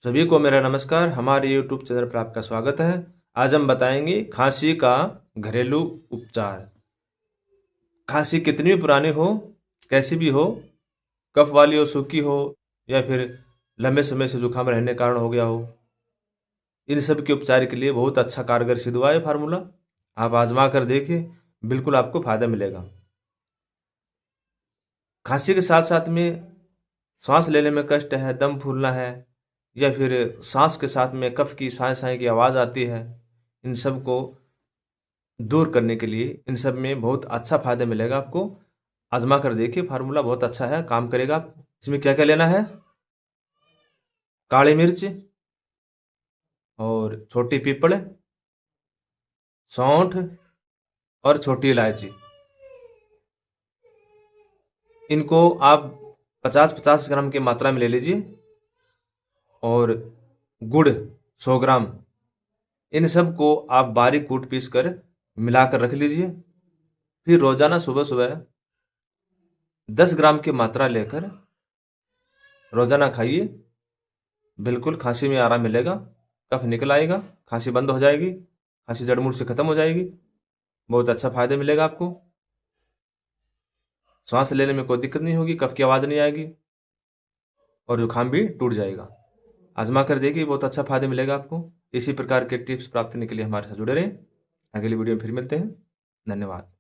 सभी को मेरा नमस्कार। हमारे YouTube चैनल पर आपका स्वागत है। आज हम बताएंगे खांसी का घरेलू उपचार। खांसी कितनी भी पुरानी हो, कैसी भी हो, कफ वाली हो, सूखी हो या फिर लंबे समय से जुकाम रहने के कारण हो गया हो, इन सब के उपचार के लिए बहुत अच्छा कारगर सिद्ध हुआ है फार्मूला। आप आजमा कर देखिए, बिल्कुल आपको फायदा मिलेगा। खांसी के साथ साथ में सांस लेने में कष्ट है, दम फूलना है या फिर सांस के साथ में कफ की साए साए की आवाज़ आती है, इन सब को दूर करने के लिए इन सब में बहुत अच्छा फ़ायदा मिलेगा आपको। आजमा कर देखिए, फार्मूला बहुत अच्छा है, काम करेगा। इसमें क्या क्या लेना है? काली मिर्च और छोटी पीपल, सौंठ और छोटी इलायची। इनको आप 50-50 ग्राम की मात्रा में ले लीजिए और गुड़ 100 ग्राम। इन सब को आप बारीक कूट पीस कर मिलाकर रख लीजिए। फिर रोजाना सुबह सुबह 10 ग्राम की मात्रा लेकर रोजाना खाइए। बिल्कुल खांसी में आराम मिलेगा, कफ निकल आएगा, खांसी बंद हो जाएगी, खांसी जड़मूल से खत्म हो जाएगी। बहुत अच्छा फायदा मिलेगा आपको। सांस लेने में कोई दिक्कत नहीं होगी, कफ की आवाज़ नहीं आएगी और जुकाम भी टूट जाएगा। आजमा कर देखिए, बहुत अच्छा फायदा मिलेगा आपको। इसी प्रकार के टिप्स प्राप्त करने के लिए हमारे साथ जुड़े रहें। अगली वीडियो में फिर मिलते हैं। धन्यवाद।